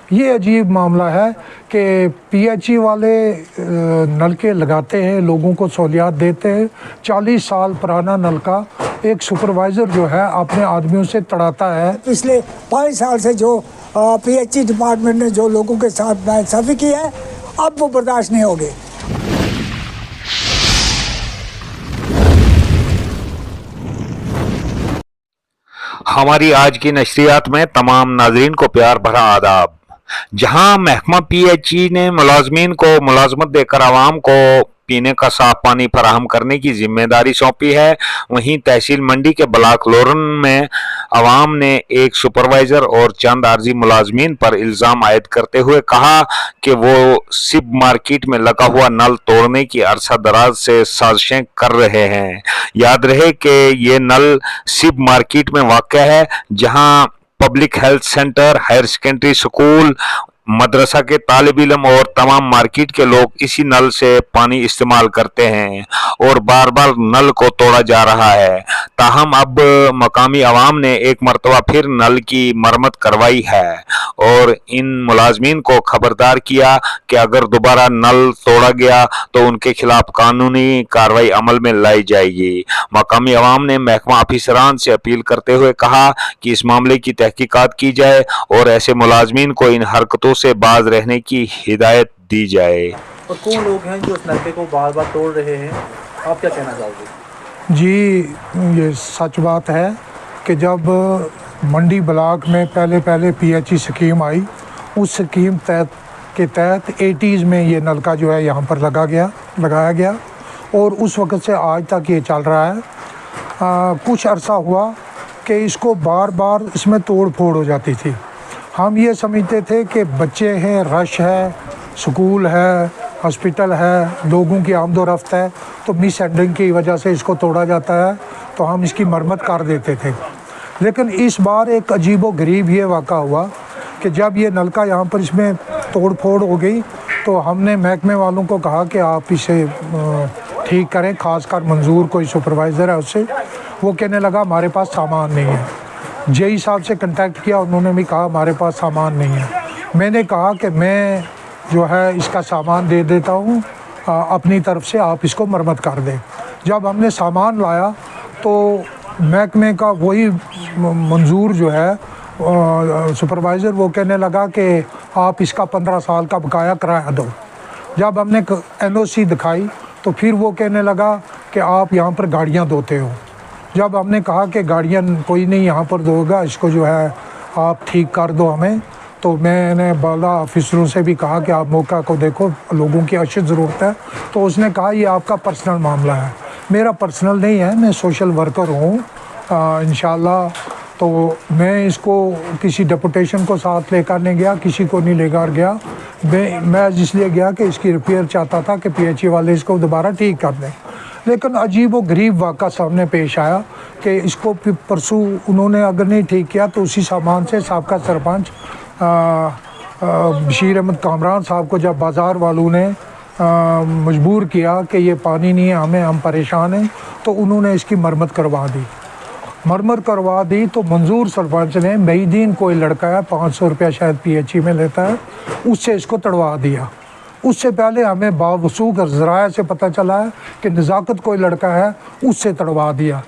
ये अजीब मामला है कि पीएचई वाले नलके लगाते हैं, लोगों को सहूलियात देते हैं। 40 साल पुराना नलका एक सुपरवाइज़र जो है अपने आदमियों से तड़ाता है। पिछले 5 साल से जो पीएचई डिपार्टमेंट ने जो लोगों के साथ नाइंसाफ़ी की है, अब वो बर्दाश्त नहीं होगी। हमारी आज की नशरियात में तमाम नाजरीन को प्यार भरा आदाब। जहां महकमा पीएचई ने मुलाजमीन को मुलाजमत देकर आवाम को पीने का साफ पानी फराहम करने की जिम्मेदारी सौंपी है, वहीं तहसील मंडी के ब्लॉक लोरन में आवाम ने एक सुपरवाइजर और चंद आर्जी मुलाजमीन पर इल्ज़ाम आयद करते हुए कहा कि वो सिब मार्केट में लगा हुआ नल तोड़ने की अरसा दराज से साजिशें कर रहे हैं। याद रहे कि ये नल सिब मार्केट में वाक़या है, जहां public health centre, higher secondary school, मदरसा के तालिब इल्म और तमाम मार्केट के लोग इसी नल से पानी इस्तेमाल करते हैं और बार बार नल को तोड़ा जा रहा है। ताहम अब मकामी आवाम ने एक मरतबा फिर नल की मरम्मत करवाई है और इन मुलाजमीन को खबरदार किया कि अगर दोबारा नल तोड़ा गया तो उनके खिलाफ कानूनी कार्रवाई अमल में लाई जाएगी। मकामी आवाम ने महकमा अफसरान से अपील करते हुए कहा कि इस मामले की तहकीकात की जाए और ऐसे मुलाजमीन को इन हरकतों से बाज रहने की हिदायत दी जाए। और कौन लोग हैं जो इस नलके को बार बार तोड़ रहे हैं, आप क्या कहना चाहोगे? जी, ये सच बात है कि जब मंडी ब्लॉक में पहले पीएचई स्कीम आई, उस स्कीम के तहत 80s में ये नलका जो है यहाँ पर लगाया गया और उस वक्त से आज तक ये चल रहा है। कुछ अरसा हुआ कि इसको बार बार इसमें तोड़ फोड़ हो जाती थी। हम ये समझते थे कि बच्चे हैं, रश है, स्कूल है, हॉस्पिटल है, लोगों की आमदोरफ्त है, तो मिस हैंडलिंग की वजह से इसको तोड़ा जाता है, तो हम इसकी मरम्मत कर देते थे। लेकिन इस बार एक अजीबो गरीब ये वाक़ा हुआ कि जब ये नलका यहाँ पर इसमें तोड़ फोड़ हो गई तो हमने महकमे वालों को कहा कि आप इसे ठीक करें, ख़ासकर मंजूर कोई सुपरवाइज़र है उससे। वो कहने लगा हमारे पास सामान नहीं है। जेई साहब से कांटेक्ट किया, उन्होंने भी कहा हमारे पास सामान नहीं है। मैंने कहा कि मैं जो है इसका सामान दे देता हूँ अपनी तरफ से, आप इसको मरम्मत कर दें। जब हमने सामान लाया तो महकमे का वही मंजूर जो है सुपरवाइज़र, वो कहने लगा कि आप इसका 15 साल का बकाया किराया दो। जब हमने NOC दिखाई तो फिर वो कहने लगा कि आप यहाँ पर गाड़ियाँ धोते हो। जब हमने कहा कि गाड़ियाँ कोई नहीं यहाँ पर धोगा, इसको जो है आप ठीक कर दो हमें, तो मैंने बाला ऑफिसरों से भी कहा कि आप मौका को देखो, लोगों की अशद ज़रूरत है। तो उसने कहा ये आपका पर्सनल मामला है। मेरा पर्सनल नहीं है, मैं सोशल वर्कर हूँ इंशाल्लाह। तो मैं इसको किसी डेपुटेशन को साथ लेकर नहीं गया, किसी को नहीं लेकर गया। मैं इसलिए गया कि इसकी रिपेयर चाहता था कि पीएचई वाले इसको दोबारा ठीक कर दें। लेकिन अजीब व गरीब वाक़ा सामने पेश आया कि इसको परसों उन्होंने अगर नहीं ठीक किया तो उसी सामान से साबका सरपंच बशीर अहमद कामरान साहब को जब बाज़ार वालों ने मजबूर किया कि ये पानी नहीं है हमें, हम परेशान हैं, तो उन्होंने इसकी मरम्मत करवा दी। तो मंजूर सरपंच ने महीदीन कोई लड़का है, 500 रुपया शायद पीएचई में लेता है, उससे इसको तड़वा दिया। उससे पहले हमें बावसूख ज़राया से पता चला है कि नज़ाकत कोई लड़का है, उससे तड़वा दिया।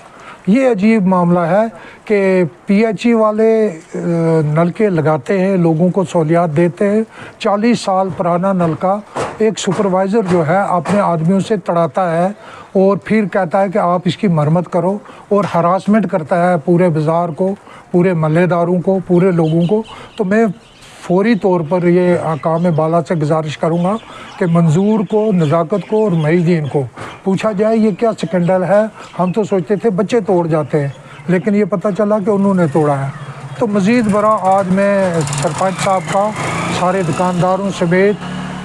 ये अजीब मामला है कि पीएचई वाले नलके लगाते हैं, लोगों को सहूलियात देते हैं। 40 साल पुराना नलका एक सुपरवाइज़र जो है अपने आदमियों से तड़ाता है और फिर कहता है कि आप इसकी मरम्मत करो और हरासमेंट करता है पूरे बाज़ार को, पूरे महल्लेदारों को, पूरे लोगों को। तो मैं फौरी तौर पर ये आकाम बाला से गुजारिश करूँगा कि मंजूर को, नज़ाकत को और महीदीन को पूछा जाए ये क्या स्कैंडल है। हम तो सोचते थे बच्चे तोड़ जाते हैं, लेकिन ये पता चला कि उन्होंने तोड़ा है। तो मज़ीद बड़ा आज मैं सरपंच साहब का सारे दुकानदारों समेत,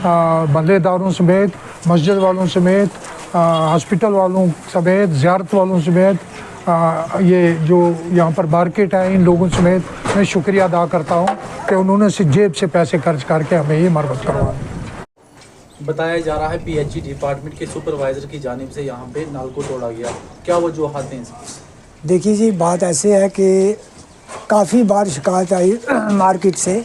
महल्लेदारों समेत, मस्जिद वालों समेत, हॉस्पिटल वालों समेत, ज़ियारत वालों समेत, ये जो यहाँ पर मार्केट है, इन लोगों समेत मैं शुक्रिया अदा करता हूँ कि उन्होंने जेब से पैसे खर्च करके हमें ये मरम्मत करवाई। बताया जा रहा है पीएचई डिपार्टमेंट के सुपरवाइज़र की जानिब से यहाँ पे नल को तोड़ा गया, क्या वजूहात हैं? देखिए जी, बात ऐसे है कि काफ़ी बार शिकायत आई मार्केट से